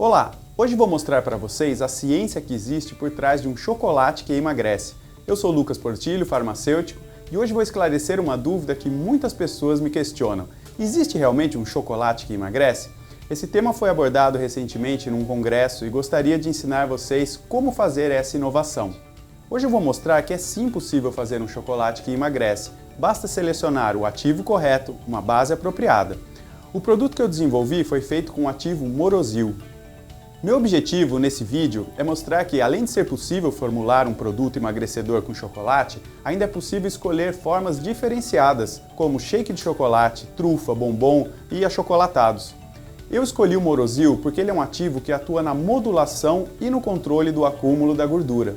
Olá! Hoje vou mostrar para vocês a ciência que existe por trás de um chocolate que emagrece. Eu sou Lucas Portilho, farmacêutico, e hoje vou esclarecer uma dúvida que muitas pessoas me questionam. Existe realmente um chocolate que emagrece? Esse tema foi abordado recentemente num congresso e gostaria de ensinar vocês como fazer essa inovação. Hoje eu vou mostrar que é sim possível fazer um chocolate que emagrece. Basta selecionar o ativo correto, uma base apropriada. O produto que eu desenvolvi foi feito com o ativo Morosil. Meu objetivo nesse vídeo é mostrar que, além de ser possível formular um produto emagrecedor com chocolate, ainda é possível escolher formas diferenciadas, como shake de chocolate, trufa, bombom e achocolatados. Eu escolhi o Morosil porque ele é um ativo que atua na modulação e no controle do acúmulo da gordura.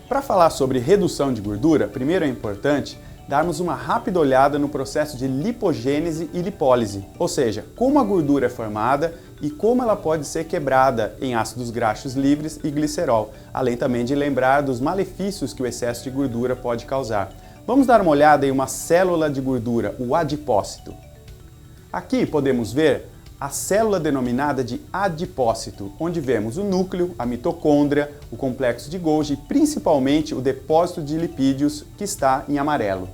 Para falar sobre redução de gordura, primeiro é importante darmos uma rápida olhada no processo de lipogênese e lipólise, ou seja, como a gordura é formada e como ela pode ser quebrada em ácidos graxos livres e glicerol, além também de lembrar dos malefícios que o excesso de gordura pode causar. Vamos dar uma olhada em uma célula de gordura, o adipócito. Aqui podemos ver a célula denominada de adipócito, onde vemos o núcleo, a mitocôndria, o complexo de Golgi e principalmente o depósito de lipídios que está em amarelo.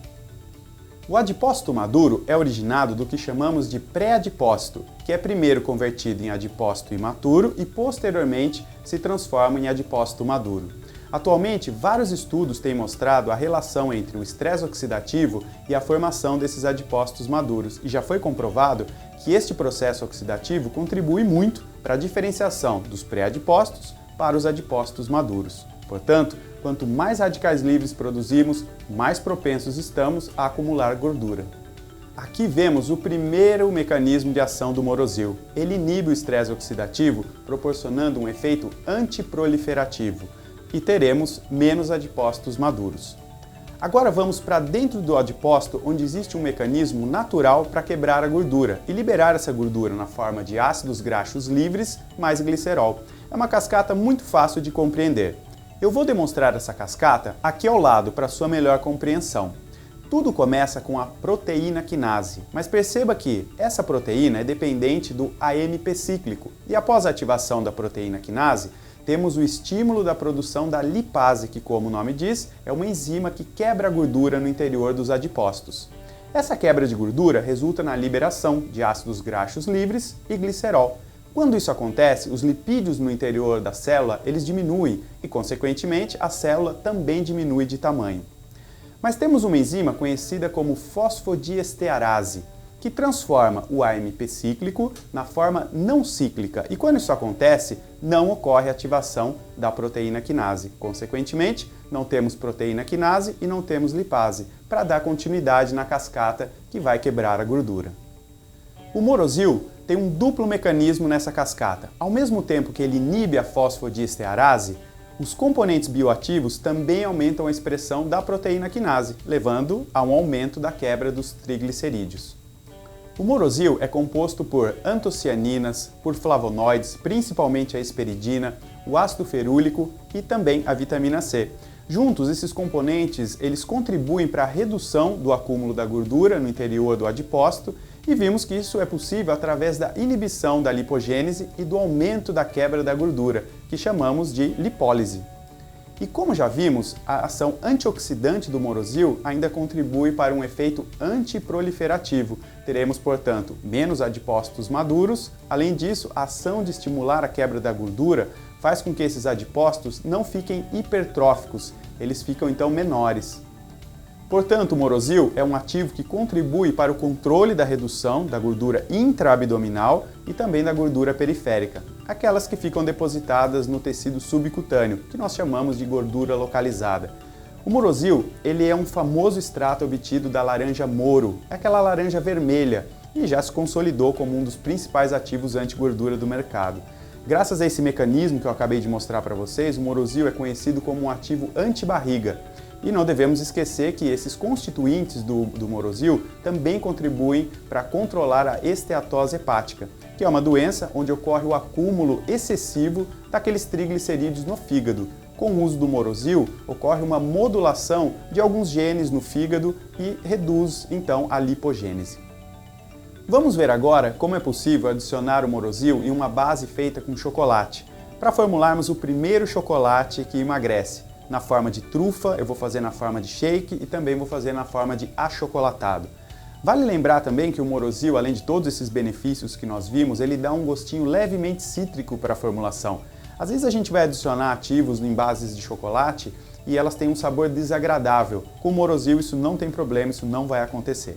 O adipócito maduro é originado do que chamamos de pré-adipócito, que é primeiro convertido em adipócito imaturo e posteriormente se transforma em adipócito maduro. Atualmente, vários estudos têm mostrado a relação entre o estresse oxidativo e a formação desses adipócitos maduros, e já foi comprovado que este processo oxidativo contribui muito para a diferenciação dos pré-adipócitos para os adipócitos maduros. Portanto, quanto mais radicais livres produzimos, mais propensos estamos a acumular gordura. Aqui vemos o primeiro mecanismo de ação do Morosil. Ele inibe o estresse oxidativo, proporcionando um efeito antiproliferativo, e teremos menos adipócitos maduros. Agora vamos para dentro do adipócito, onde existe um mecanismo natural para quebrar a gordura e liberar essa gordura na forma de ácidos graxos livres mais glicerol. É uma cascata muito fácil de compreender. Eu vou demonstrar essa cascata aqui ao lado para sua melhor compreensão. Tudo começa com a proteína quinase, mas perceba que essa proteína é dependente do AMP cíclico e após a ativação da proteína quinase, temos o estímulo da produção da lipase, que, como o nome diz, é uma enzima que quebra a gordura no interior dos adipócitos. Essa quebra de gordura resulta na liberação de ácidos graxos livres e glicerol. Quando isso acontece, os lipídios no interior da célula eles diminuem e, consequentemente, a célula também diminui de tamanho. Mas temos uma enzima conhecida como fosfodiestearase, que transforma o AMP cíclico na forma não cíclica, e quando isso acontece, não ocorre a ativação da proteína quinase. Consequentemente, não temos proteína quinase e não temos lipase, para dar continuidade na cascata que vai quebrar a gordura. O Morosil tem um duplo mecanismo nessa cascata. Ao mesmo tempo que ele inibe a fosfodiestearase, os componentes bioativos também aumentam a expressão da proteína quinase, levando a um aumento da quebra dos triglicerídeos. O Morosil é composto por antocianinas, por flavonoides, principalmente a hesperidina, o ácido ferúlico e também a vitamina C. Juntos, esses componentes eles contribuem para a redução do acúmulo da gordura no interior do adipócito e vimos que isso é possível através da inibição da lipogênese e do aumento da quebra da gordura, que chamamos de lipólise. E como já vimos, a ação antioxidante do Morosil ainda contribui para um efeito antiproliferativo. Teremos, portanto, menos adipócitos maduros. Além disso, a ação de estimular a quebra da gordura faz com que esses adipócitos não fiquem hipertróficos, eles ficam então menores. Portanto, o Morosil é um ativo que contribui para o controle da redução da gordura intraabdominal e também da gordura periférica, aquelas que ficam depositadas no tecido subcutâneo, que nós chamamos de gordura localizada. O Morosil ele é um famoso extrato obtido da laranja Moro, aquela laranja vermelha, e já se consolidou como um dos principais ativos anti-gordura do mercado. Graças a esse mecanismo que eu acabei de mostrar para vocês, o Morosil é conhecido como um ativo anti-barriga. E não devemos esquecer que esses constituintes do Morosil também contribuem para controlar a esteatose hepática, que é uma doença onde ocorre o acúmulo excessivo daqueles triglicerídeos no fígado. Com o uso do Morosil, ocorre uma modulação de alguns genes no fígado e reduz, então, a lipogênese. Vamos ver agora como é possível adicionar o Morozil em uma base feita com chocolate, para formularmos o primeiro chocolate que emagrece. Na forma de trufa, eu vou fazer na forma de shake e também vou fazer na forma de achocolatado. Vale lembrar também que o Morozil, além de todos esses benefícios que nós vimos, ele dá um gostinho levemente cítrico para a formulação. Às vezes a gente vai adicionar ativos em bases de chocolate e elas têm um sabor desagradável. Com o Morozil isso não tem problema, isso não vai acontecer.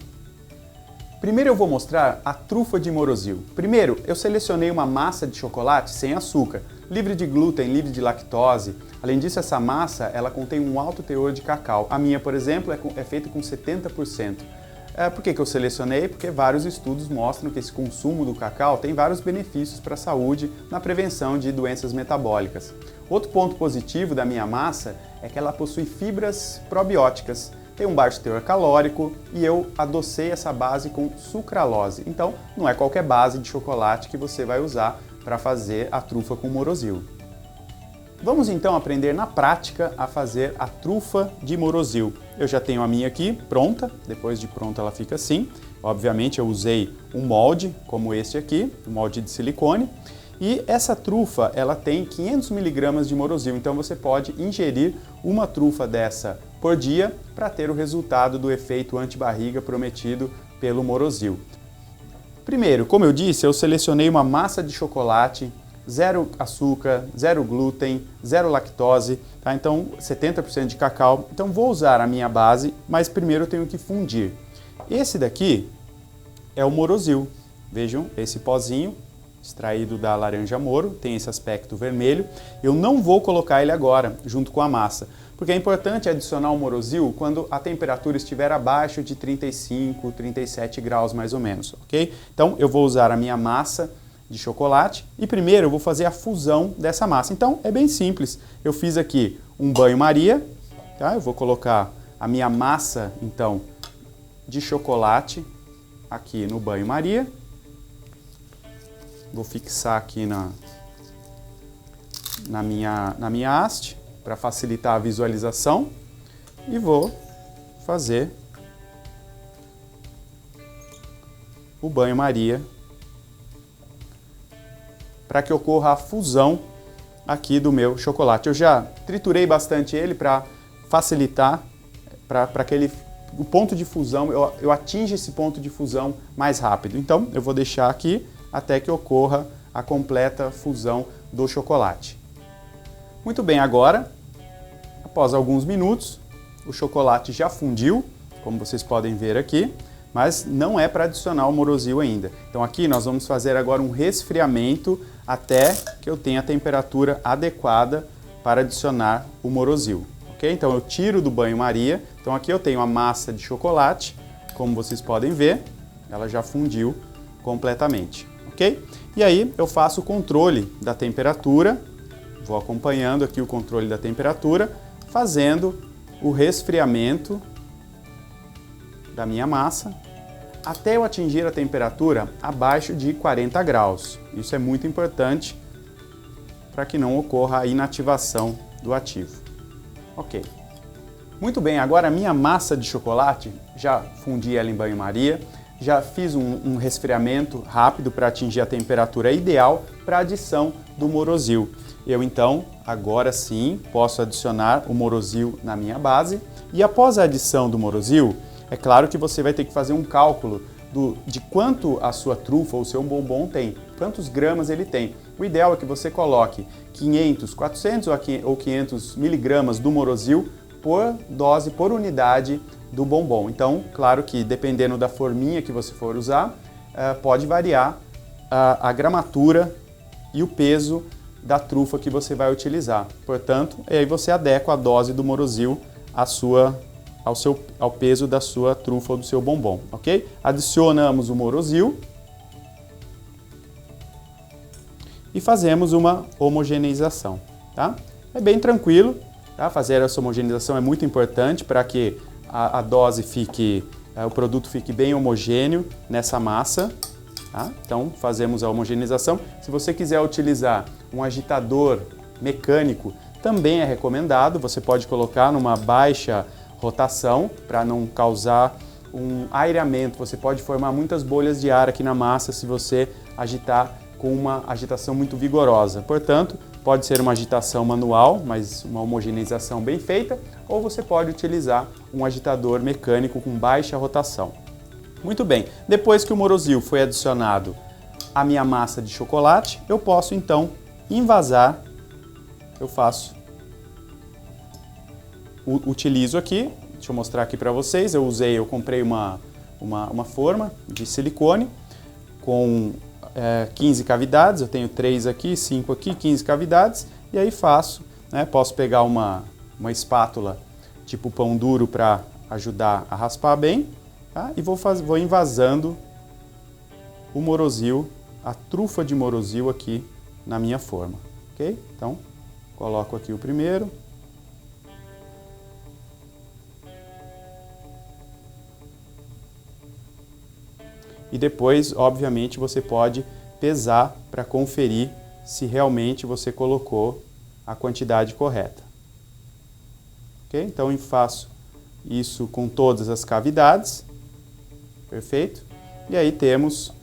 Primeiro eu vou mostrar a trufa de Morozil. Primeiro, eu selecionei uma massa de chocolate sem açúcar, livre de glúten, livre de lactose. Além disso, essa massa ela contém um alto teor de cacau. A minha, por exemplo, é feita com 70%. Por que eu selecionei? Porque vários estudos mostram que esse consumo do cacau tem vários benefícios para a saúde na prevenção de doenças metabólicas. Outro ponto positivo da minha massa é que ela possui fibras probióticas, tem um baixo teor calórico e eu adocei essa base com sucralose. Então, não é qualquer base de chocolate que você vai usar para fazer a trufa com Morozil. Vamos então aprender na prática a fazer a trufa de Morozil. Eu já tenho a minha aqui pronta, depois de pronta ela fica assim. Obviamente eu usei um molde como este aqui, um molde de silicone. E essa trufa ela tem 500 mg de Morozil, então você pode ingerir uma trufa dessa por dia para ter o resultado do efeito anti-barriga prometido pelo Morozil. Primeiro, como eu disse, eu selecionei uma massa de chocolate, zero açúcar, zero glúten, zero lactose, tá? Então 70% de cacau. Então vou usar a minha base, mas primeiro eu tenho que fundir. Esse daqui é o Morozil. Vejam, esse pozinho extraído da laranja Moro, tem esse aspecto vermelho. Eu não vou colocar ele agora junto com a massa, porque é importante adicionar o Morozil quando a temperatura estiver abaixo de 35, 37 graus mais ou menos, ok? Então eu vou usar a minha massa de chocolate e primeiro eu vou fazer a fusão dessa massa. Então é bem simples, eu fiz aqui um banho-maria, tá? Eu vou colocar a minha massa então de chocolate aqui no banho-maria. Vou fixar aqui na minha haste para facilitar a visualização e vou fazer o banho-maria para que ocorra a fusão aqui do meu chocolate. Eu já triturei bastante ele para facilitar, para que o ponto de fusão, eu atinja esse ponto de fusão mais rápido. Então eu vou deixar aqui até que ocorra a completa fusão do chocolate. Muito bem, agora, após alguns minutos, o chocolate já fundiu, como vocês podem ver aqui, mas não é para adicionar o Morozil ainda. Então aqui nós vamos fazer agora um resfriamento até que eu tenha a temperatura adequada para adicionar o Morozil. Ok? Então eu tiro do banho-maria, então aqui eu tenho a massa de chocolate, como vocês podem ver, ela já fundiu completamente. Ok? E aí eu faço o controle da temperatura, vou acompanhando aqui o controle da temperatura, fazendo o resfriamento da minha massa até eu atingir a temperatura abaixo de 40 graus. Isso é muito importante para que não ocorra a inativação do ativo. Ok. Muito bem, agora a minha massa de chocolate, já fundi ela em banho-maria, já fiz um resfriamento rápido para atingir a temperatura ideal para a adição do Morozil. Eu então, agora sim, posso adicionar o Morozil na minha base e após a adição do Morozil, é claro que você vai ter que fazer um cálculo de quanto a sua trufa ou o seu bombom tem, quantos gramas ele tem. O ideal é que você coloque 500, 400 ou 500 miligramas do Morozil por dose, por unidade do bombom. Então, claro que dependendo da forminha que você for usar, pode variar a gramatura e o peso da trufa que você vai utilizar. Portanto, aí você adequa a dose do Morozil ao peso da sua trufa ou do seu bombom, ok? Adicionamos o Morozil e fazemos uma homogeneização, tá? É bem tranquilo, tá? Fazer essa homogeneização é muito importante para que a dose o produto fique bem homogêneo nessa massa, tá? Então fazemos a homogeneização. Se você quiser utilizar um agitador mecânico, também é recomendado, você pode colocar numa baixa rotação para não causar um aireamento, você pode formar muitas bolhas de ar aqui na massa se você agitar com uma agitação muito vigorosa. Portanto, pode ser uma agitação manual, mas uma homogeneização bem feita, ou você pode utilizar um agitador mecânico com baixa rotação. Muito bem, depois que o Morosil foi adicionado à minha massa de chocolate, eu posso então envasar, utilizo aqui, deixa eu mostrar aqui para vocês, eu comprei uma forma de silicone com 15 cavidades, eu tenho 3 aqui, 5 aqui, 15 cavidades, e aí faço, né, posso pegar uma espátula tipo pão duro para ajudar a raspar bem, tá? E vou envasando o Morosil, a trufa de Morosil aqui na minha forma, ok? Então, coloco aqui o primeiro. E depois, obviamente, você pode pesar para conferir se realmente você colocou a quantidade correta. Ok? Então, eu faço isso com todas as cavidades. Perfeito? E aí temos...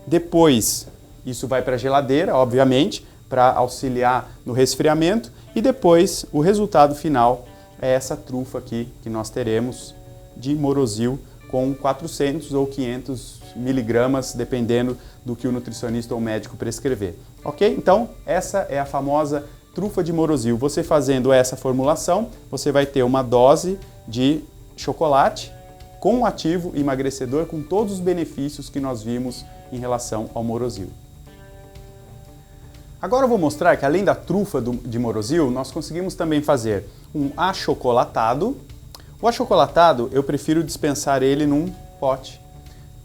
Depois, isso vai para a geladeira, obviamente, para auxiliar no resfriamento. E depois, o resultado final é essa trufa aqui que nós teremos de Morosil com 400 ou 500 miligramas, dependendo do que o nutricionista ou médico prescrever. Ok? Então, essa é a famosa trufa de Morosil. Você fazendo essa formulação, você vai ter uma dose de chocolate com um ativo emagrecedor com todos os benefícios que nós vimos em relação ao Morosil. Agora eu vou mostrar que além da trufa de Morosil, nós conseguimos também fazer um achocolatado. O achocolatado, eu prefiro dispensar ele num pote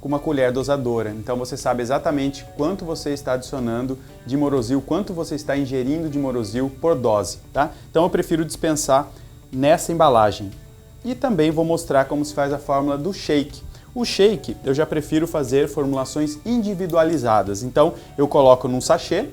com uma colher dosadora. Então você sabe exatamente quanto você está adicionando de Morosil, quanto você está ingerindo de Morosil por dose, tá? Então eu prefiro dispensar nessa embalagem. E também vou mostrar como se faz a fórmula do shake. O shake, eu já prefiro fazer formulações individualizadas. Então eu coloco num sachê,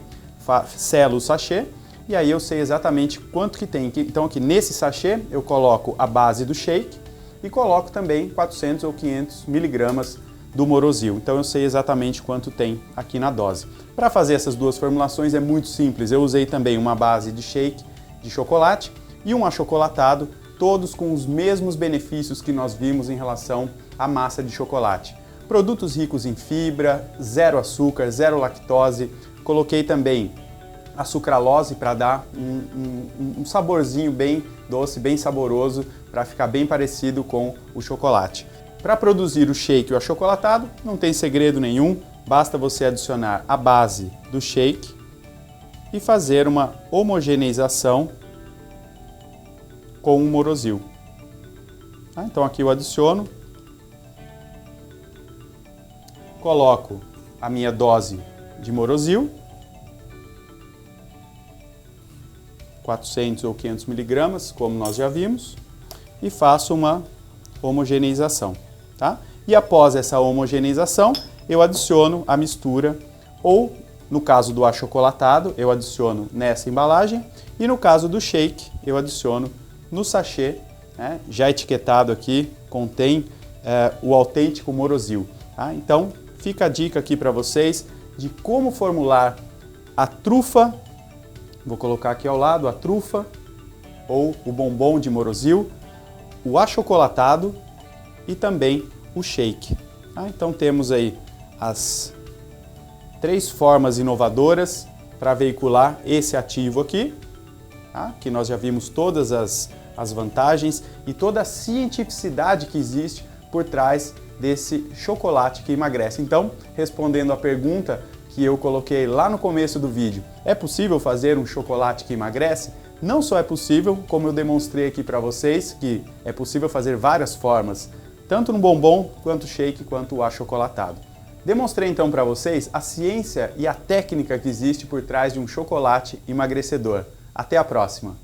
selo o sachê, e aí eu sei exatamente quanto que tem. Então aqui nesse sachê eu coloco a base do shake e coloco também 400 ou 500 miligramas do Morosil. Então eu sei exatamente quanto tem aqui na dose. Para fazer essas duas formulações é muito simples. Eu usei também uma base de shake de chocolate e um achocolatado, todos com os mesmos benefícios que nós vimos em relação à massa de chocolate. Produtos ricos em fibra, zero açúcar, zero lactose. Coloquei também a sucralose para dar um saborzinho bem doce, bem saboroso, para ficar bem parecido com o chocolate. Para produzir o shake e o achocolatado, não tem segredo nenhum, basta você adicionar a base do shake e fazer uma homogeneização com o Morosil. Então aqui eu adiciono, coloco a minha dose de Morosil, 400 ou 500 miligramas, como nós já vimos, e faço uma homogeneização, tá? E após essa homogeneização, eu adiciono a mistura, ou no caso do achocolatado, eu adiciono nessa embalagem, e no caso do shake, eu adiciono no sachê, né? Já etiquetado aqui, contém o autêntico Morosil, tá? Então, fica a dica aqui para vocês de como formular a trufa. Vou colocar aqui ao lado a trufa ou o bombom de Morosil, o achocolatado e também o shake. Então temos aí as 3 formas inovadoras para veicular esse ativo aqui, que nós já vimos todas as vantagens e toda a cientificidade que existe por trás desse chocolate que emagrece. Então, respondendo a pergunta que eu coloquei lá no começo do vídeo, é possível fazer um chocolate que emagrece? Não só é possível, como eu demonstrei aqui para vocês, que é possível fazer várias formas, tanto no bombom, quanto shake, quanto o achocolatado. Demonstrei então para vocês a ciência e a técnica que existe por trás de um chocolate emagrecedor. Até a próxima!